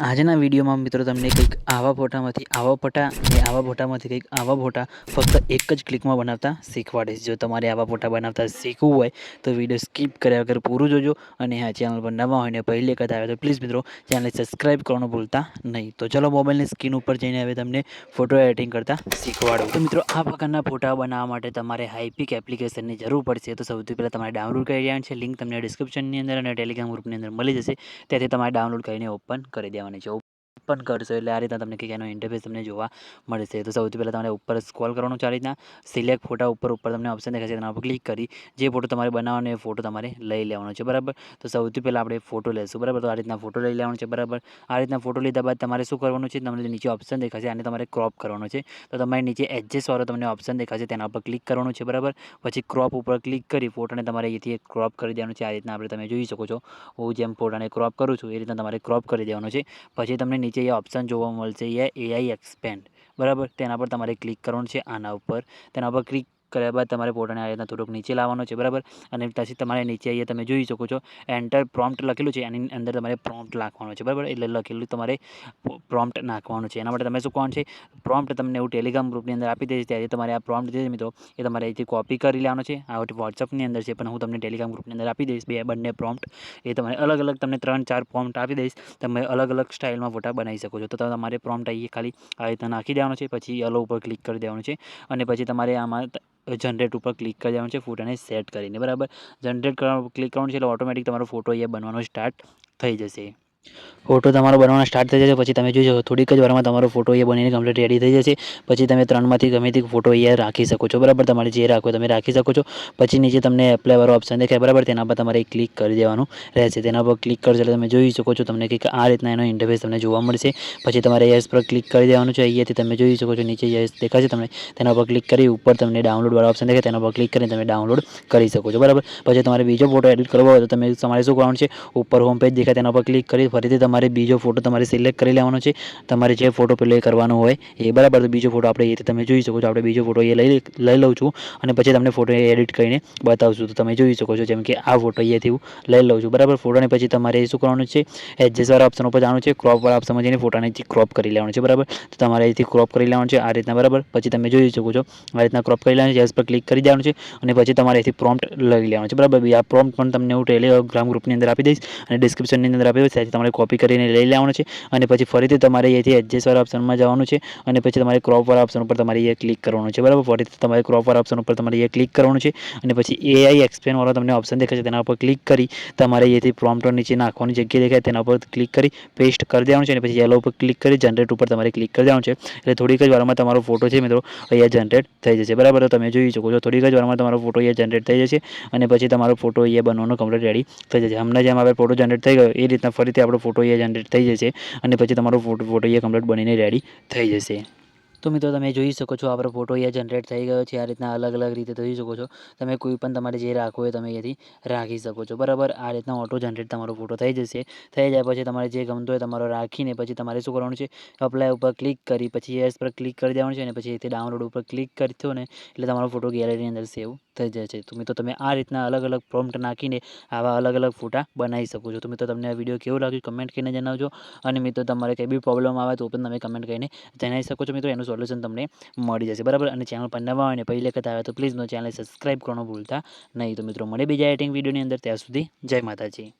આજના વિડીયોમાં મિત્રો તમને કંઈક આવા ફોટામાંથી આવા ફોટા અને આવા ફોટામાંથી કંઈક આવા ફોટા ફક્ત એક જ ક્લિકમાં બનાવતા શીખવાડીશ. જો તમારે આવા ફોટા બનાવતા શીખવું હોય તો વિડીયો સ્કીપ કર્યા વગર પૂરું જોજો. અને આ ચેનલ પર નવા હોય ને પહેલી વખત આવે તો પ્લીઝ મિત્રો ચેનલને સબસ્ક્રાઈબ કરવાનું ભૂલતા નહીં. તો ચલો મોબાઈલની સ્ક્રીન ઉપર જઈને હવે તમને ફોટો એડિટિંગ કરતા શીખવાડું. તો મિત્રો આ પ્રકારના ફોટા બનાવવા માટે તમારે હાઈપિક એપ્લિકેશનની જરૂર પડશે. તો સૌથી પહેલાં તમારે ડાઉનલોડ કરી દેવાની છે. લિંક તમને ડિસ્ક્રિપ્શનની અંદર અને ટેલિગ્રામ ગ્રુપની અંદર મળી જશે. ત્યાંથી તમારે ડાઉનલોડ કરીને ઓપન કરી દેવાની છે. ઓપન કરશો એટલે આ રીતના તમને કંઈક એનો ઇન્ટરફેસ તમને જોવા મળશે. તો સૌથી પહેલાં તમારે ઉપર સ્ક્રોલ કરવાનું છે. આ રીતના સિલેક્ટ ફોટા ઉપર તમને ઓપ્શન દેખાશે, તેના પર ક્લિક કરી જે ફોટો તમારે બનાવવાનો એ ફોટો તમારે લઈ લેવાનો છે. બરાબર, તો સૌથી પહેલાં આપણે ફોટો લઈશું. બરાબર, તો આ રીતના ફોટો લઈ લેવાનો છે. બરાબર, આ રીતના ફોટો લીધા બાદ તમારે શું કરવાનું છે, તમને નીચે ઓપ્શન દેખાશે, આને તમારે ક્રોપ કરવાનો છે. તો તમારે નીચે એડજસ્ટવાળો તમને ઓપ્શન દેખાશે, તેના પર ક્લિક કરવાનું છે. બરાબર, પછી ક્રોપ ઉપર ક્લિક કરી ફોટોને તમારે અહીંથી ક્રોપ કરી દેવાનું છે. આ રીતના આપણે તમે જોઈ શકો છો, હું જેમ ફોટાને ક્રોપ કરું છું એ રીતના તમારે ક્રોપ કરી દેવાનો છે. પછી તમને નીચે એ ઓપ્શન જોવા મળશે, એ એઆઈ એક્સપેન્ડ. બરાબર, તેના પર તમારે ક્લિક કરવાનું છે. આના ઉપર તેના પર ક્લિક કર્યા બાદ તમારે ફોટોને આ રીતના થોડોક નીચે લાવવાનો છે. બરાબર, અને પછી તમારે નીચે અહીંયા તમે જોઈ શકો છો એન્ટર પ્રોમ્પ્ટ લખેલું છે, એની અંદર તમારે પ્રોમ્પ્ટ નાખવાનો છે. બરાબર, એટલે લખેલું તમારે પ્રોમ્પ્ટ નાખવાનું છે. એના માટે તમે શું કરવાનું છે, પ્રોમ્પ્ટ તમને એવું ટેલિગ્રામ ગ્રુપની અંદર આપી દઈશ. ત્યારે તમારે આ પ્રોમ્પ્ટ છે મિત્રો એ તમારે અહીંથી કોપી કરી લેવાનો છે. આ વોટ્સઅપની અંદર છે, પણ હું તમને ટેલિગ્રામ ગ્રુપની અંદર આપી દઈશ બંને પ્રોમ્પ્ટ. એ તમારે અલગ અલગ તમને 3-4 પ્રોમ્પ્ટ આપી દઈશ. તમે અલગ અલગ સ્ટાઇલમાં ફોટા બનાવી શકો છો. તો તમારે પ્રોમ્પ્ટ અહીંયા ખાલી આ રીતના નાખી દેવાનો છે. પછી અલો ઉપર ક્લિક કરી દેવાનું છે, અને પછી તમારે આમાં જનરેટ ઉપર ક્લિક કરી દેવાનું છે ફોટાને સેટ કરીને. બરાબર, જનરેટ કરવા ક્લિક કરવાનું છે એટલે ઓટોમેટિક તમારો ફોટો અહીંયા બનવાનો સ્ટાર્ટ થઈ જશે. ફોટો તમારો બનવાનો સ્ટાર્ટ થઈ જશે. પછી તમે જોઈ શકો થોડીક જ વારમાં તમારો ફોટો એ બનીને કમ્પ્લીટ રેડી થઈ જશે. પછી તમે 3માંથી ગમે તે ફોટો અહીંયા રાખી શકો છો. બરાબર, તમારે જે રાખો તમે રાખી શકો છો. પછી નીચે તમને એપ્લાયવાળો ઓપ્શન દેખાય. બરાબર, તેના પર તમારે ક્લિક કરી દેવાનું રહેશે. તેના પર ક્લિક કરશો એટલે તમે જોઈ શકો છો તમને કંઈક આ રીતના એનો ઇન્ટરફેસ તમને જોવા મળશે. પછી તમારે યસ પર ક્લિક કરી દેવાનું છે. અહીંયાથી તમે જોઈ શકો છો નીચે યસ દેખાશે તમને, તેના પર ક્લિક કરી ઉપર તમને ડાઉનલોડવાળો ઓપ્શન દેખાય, તેના પર ક્લિક કરીને તમે ડાઉનલોડ કરી શકો છો. બરાબર, પછી તમારે બીજો ફોટો એડિટ કરવો હોય તો તમારે શું કરવાનું છે, ઉપર હોમ પેજ દેખાય તેના પર ક્લિક કરી ફરીથી તમારે બીજો ફોટો તમારે સિલેક્ટ કરી લેવાનો છે. તમારે જે ફોટો પેલો કરવાનો હોય એ. બરાબર, તો બીજો ફોટો આપણે એ તમે જોઈ શકો છો. આપણે બીજો ફોટો એ લઈ લઉં છું, અને પછી તમને ફોટો એડિટ કરીને બતાવશું. તો તમે જોઈ શકો છો, જેમ કે આ ફોટો અહીંયાથી હું લઈ લઉં છું. બરાબર, ફોટોને પછી તમારે શું કરવાનું છે, એડજસ્ટવાળા ઓપ્શન ઉપર જવાનું છે. ક્રોપવાળા ઓપ્શનમાં જઈને ફોટાને ક્રોપ કરી લેવાનું છે. બરાબર, તો તમારે અહીંથી ક્રોપ કરી લેવાનું છે આ રીતના. બરાબર, પછી તમે જોઈ શકો છો આ રીતના ક્રોપ કરી લેવાનું છે. યસ પર ક્લિક કરી દેવાનું છે, અને પછી તમારે અહીંથી પ્રોમ્પ્ટ લઈ લેવાનું છે. બરાબર, આ પ્રોમ્પ્ટ પણ તમને હું ટેલિગ્રામ ગ્રુપની અંદર આપી દઈશ અને ડિસ્ક્રિપ્શનની અંદર આપી દઈશ. ત્યાંથી તમારે કોપી કરીને લઈ લેવાનું છે, અને પછી ફરીથી તમારે અહીંથી એડજસ્ટવાળા ઓપ્શનમાં જવાનું છે, અને પછી તમારે ક્રોપવાળા ઓપ્શન ઉપર તમારે એ ક્લિક કરવાનું છે. બરાબર, ફરીથી તમારે ક્રોપવાળા ઓપ્શન ઉપર તમારે એ ક્લિક કરવાનું છે, અને પછી એઆઈ એક્સપ્લેનવાળો તમને ઓપ્શન દેખાશે, તેના ઉપર ક્લિક કરી તમારે અહીંથી પ્રોમ્પ્ટ નીચે નાખવાની જગ્યા દેખાય તેના ઉપર ક્લિક કરી પેસ્ટ કરી દેવાનું છે, અને પછી યલો ઉપર ક્લિક કરી જનરેટ ઉપર તમારે ક્લિક કરી દેવાનું છે. એટલે થોડીક જ વારમાં તમારો ફોટો છે મિત્રો અહીંયા જનરેટ થઈ જશે. બરાબર, તો તમે જોઈ શકો છો થોડીક જ વારમાં તમારો ફોટો અહીંયા જનરેટ થઈ જશે, અને પછી તમારો ફોટો અહીંયા બનવાનો કમ્પ્લીટ રેડી થઈ જશે. હમણાં જેમ આપણે ફોટો જનરેટ થઈ ગયો એ રીતના ફરીથી આપણો ફોટો અહીંયા જનરેટ થઈ જશે, અને પછી તમારો ફોટો અહીંયા કમ્પ્લીટ બનીને રેડી થઈ જશે. તો મિત્રો તમે જોઈ શકો છો આપણો ફોટો અહીંયા જનરેટ થઈ ગયો છે. આ રીતના અલગ અલગ રીતે જોઈ શકો છો. તમે કોઈ પણ તમારે જે રાખવું હોય તમે અહીંયાથી રાખી શકો છો. બરાબર, આ રીતના ઓટો જનરેટ તમારો ફોટો થઈ જશે. થઈ જાય પછી તમારે જે ગમતો હોય તમારો રાખીને પછી તમારે શું કરવાનું છે, અપ્લાય ઉપર ક્લિક કરી પછી યસ પર ક્લિક કરી દેવાનું છે, અને પછી અહીંથી ડાઉનલોડ ઉપર ક્લિક કરશો ને એટલે તમારો ફોટો ગેલેરીની અંદર સેવ થઈ જાય છે. તો મિત્રો તમે આ રીતના અલગ અલગ પ્રોમ્પ્ટ નાખીને આવા અલગ અલગ ફોટા બનાવી શકો છો. તો મિત્રો તમને આ વિડીયો કેવો લાગ્યું કમેન્ટ કરીને જણાવજો, અને મિત્રો તમારે કંઈ બી પ્રોબ્લેમ આવે તો પણ તમે કમેન્ટ કરીને જણાવી શકો છો. મિત્રો એનું સોલ્યુશન તમને મળી જશે. બરાબર, અને ચેનલ પર નવા હોય ને પહેલી વખત આવે તો પ્લીઝ ચેનલ સબસ્ક્રાઈબ કરવાનું ભૂલતા નહીં. તો મિત્રો મળે બીજા એડિટિંગ વિડીયોની અંદર, ત્યાં સુધી જય માતાજી.